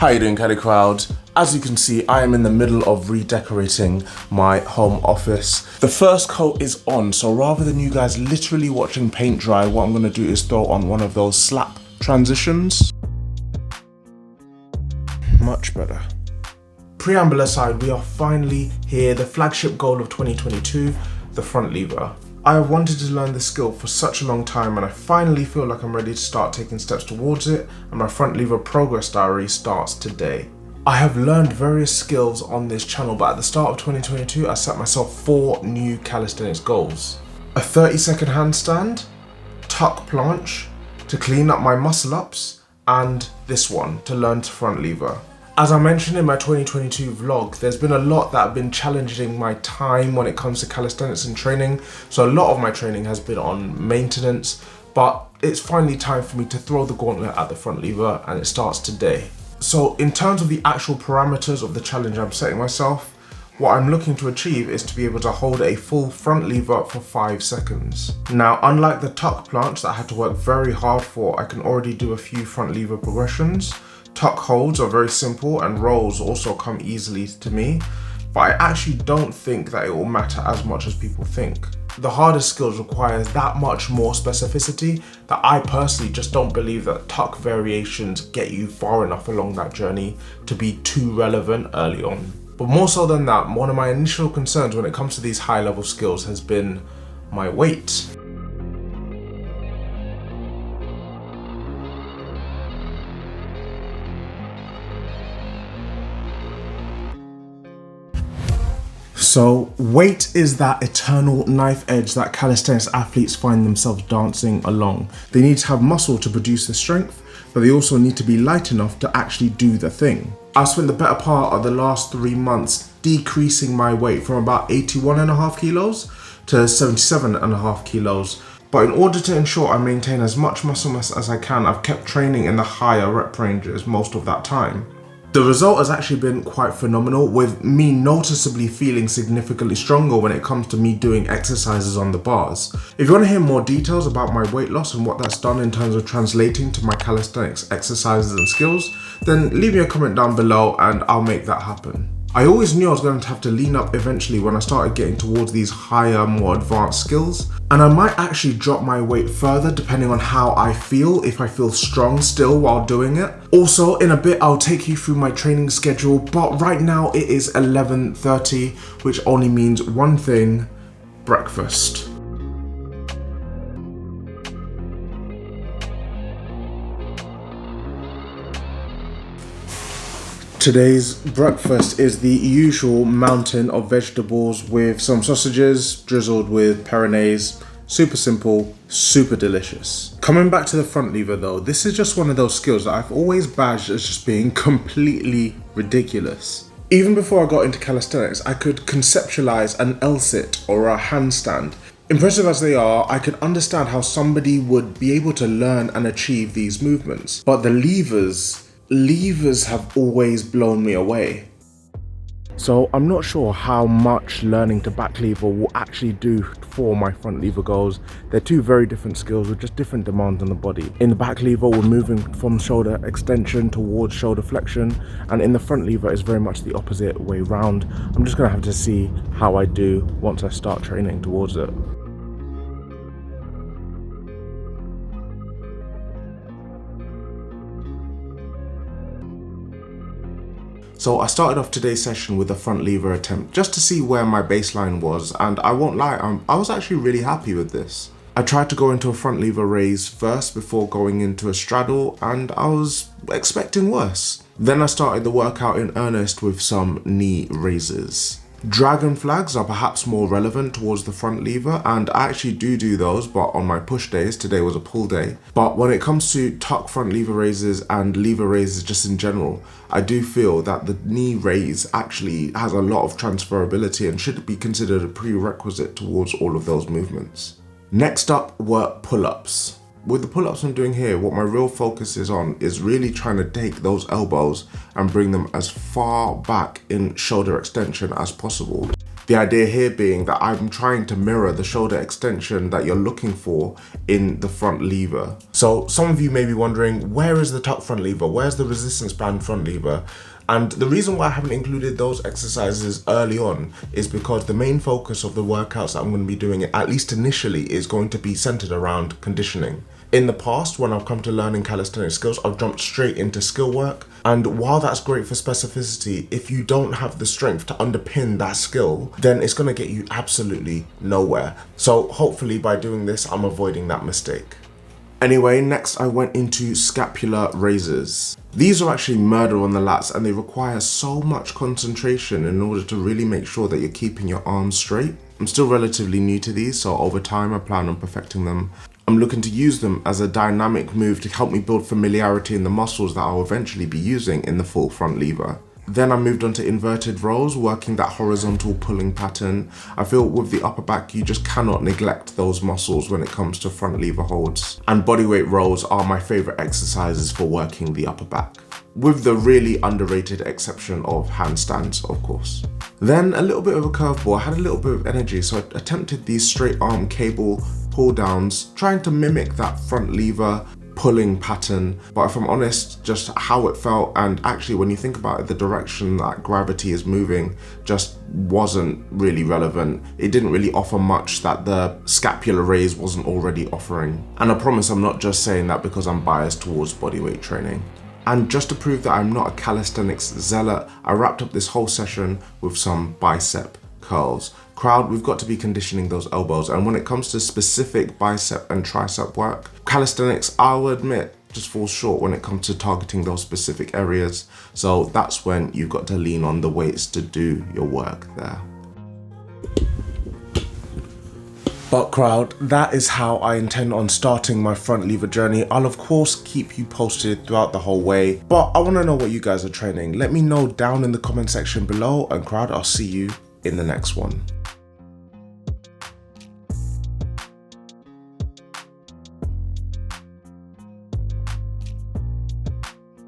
How you doing, Cali Crowd? As you can see, I am in the middle of redecorating my home office. The first coat is on, so rather than you guys literally watching paint dry, what I'm gonna do is throw on one of those slap transitions. Much better. Preamble aside, we are finally here, the flagship goal of 2022, the front lever. I have wanted to learn this skill for such a long time, and I finally feel like I'm ready to start taking steps towards it, and my front lever progress diary starts today. I have learned various skills on this channel, but at the start of 2022, I set myself 4 new calisthenics goals. A 30-second handstand, tuck planche to clean up my muscle ups, and this one to learn to front lever. As I mentioned in my 2022 vlog, there's been a lot that have been challenging my time when it comes to calisthenics and training. So a lot of my training has been on maintenance, but it's finally time for me to throw the gauntlet at the front lever, and it starts today. So in terms of the actual parameters of the challenge I'm setting myself, what I'm looking to achieve is to be able to hold a full front lever for 5 seconds. Now, unlike the tuck planche that I had to work very hard for, I can already do a few front lever progressions. Tuck holds are very simple and rolls also come easily to me, but I actually don't think that it will matter as much as people think. The hardest skills requires that much more specificity that I personally just don't believe that tuck variations get you far enough along that journey to be too relevant early on. But more so than that, one of my initial concerns when it comes to these high level skills has been my weight. So weight is that eternal knife edge that calisthenics athletes find themselves dancing along. They need to have muscle to produce the strength, but they also need to be light enough to actually do the thing. I've spent the better part of the last 3 months decreasing my weight from about 81.5 kilos to 77.5 kilos. But in order to ensure I maintain as much muscle mass as I can, I've kept training in the higher rep ranges most of that time. The result has actually been quite phenomenal, with me noticeably feeling significantly stronger when it comes to me doing exercises on the bars. If you want to hear more details about my weight loss and what that's done in terms of translating to my calisthenics exercises and skills, then leave me a comment down below and I'll make that happen. I always knew I was going to have to lean up eventually when I started getting towards these higher, more advanced skills. And I might actually drop my weight further depending on how I feel, if I feel strong still while doing it. Also, in a bit, I'll take you through my training schedule, but right now it is 11:30, which only means one thing: breakfast. Today's breakfast is the usual mountain of vegetables with some sausages drizzled with Peronaise. Super simple, super delicious. Coming back to the front lever though, this is just one of those skills that I've always badged as just being completely ridiculous. Even before I got into calisthenics, I could conceptualize an L-sit or a handstand. Impressive as they are, I can understand how somebody would be able to learn and achieve these movements. But the levers have always blown me away. So I'm not sure how much learning to back lever will actually do for my front lever goals. They're two very different skills with just different demands on the body. In the back lever, we're moving from shoulder extension towards shoulder flexion, and in the front lever is very much the opposite way round. I'm just gonna have to see how I do once I start training towards it. So I started off today's session with a front lever attempt just to see where my baseline was, and I won't lie, I was actually really happy with this. I tried to go into a front lever raise first before going into a straddle, and I was expecting worse. Then I started the workout in earnest with some knee raises. Dragon flags are perhaps more relevant towards the front lever, and I actually do those, but on my push days. Today was a pull day. But when it comes to tuck front lever raises and lever raises just in general, I do feel that the knee raise actually has a lot of transferability and should be considered a prerequisite towards all of those movements. Next up were pull-ups. with the pull-ups I'm doing here, what my real focus is on is really trying to take those elbows and bring them as far back in shoulder extension as possible. The idea here being that I'm trying to mirror the shoulder extension that you're looking for in the front lever. So some of you may be wondering, where is the tuck front lever? Where's the resistance band front lever? And the reason why I haven't included those exercises early on is because the main focus of the workouts that I'm going to be doing, at least initially, is going to be centered around conditioning. In the past, when I've come to learning calisthenic skills, I've jumped straight into skill work. And while that's great for specificity, if you don't have the strength to underpin that skill, then it's going to get you absolutely nowhere. So hopefully by doing this, I'm avoiding that mistake. Anyway, next I went into scapular raises. These are actually murder on the lats, and they require so much concentration in order to really make sure that you're keeping your arms straight. I'm still relatively new to these, so over time I plan on perfecting them. I'm looking to use them as a dynamic move to help me build familiarity in the muscles that I'll eventually be using in the full front lever. Then I moved on to inverted rows, working that horizontal pulling pattern. I feel with the upper back, you just cannot neglect those muscles when it comes to front lever holds. And bodyweight rows are my favorite exercises for working the upper back, with the really underrated exception of handstands, of course. Then a little bit of a curveball. I had a little bit of energy, so I attempted these straight arm cable pull downs, trying to mimic that front lever pulling pattern. But if I'm honest, just how it felt, and actually when you think about it, the direction that gravity is moving just wasn't really relevant. It didn't really offer much that the scapular raise wasn't already offering. And I promise I'm not just saying that because I'm biased towards bodyweight training. And just to prove that I'm not a calisthenics zealot, I wrapped up this whole session with some bicep curls. Crowd, we've got to be conditioning those elbows, and when it comes to specific bicep and tricep work, calisthenics, I'll admit, just falls short when it comes to targeting those specific areas. So that's when you've got to lean on the weights to do your work there. But crowd, that is how I intend on starting my front lever journey. I'll of course keep you posted throughout the whole way, but I want to know what you guys are training. Let me know down in the comment section below, and crowd, I'll see you in the next one.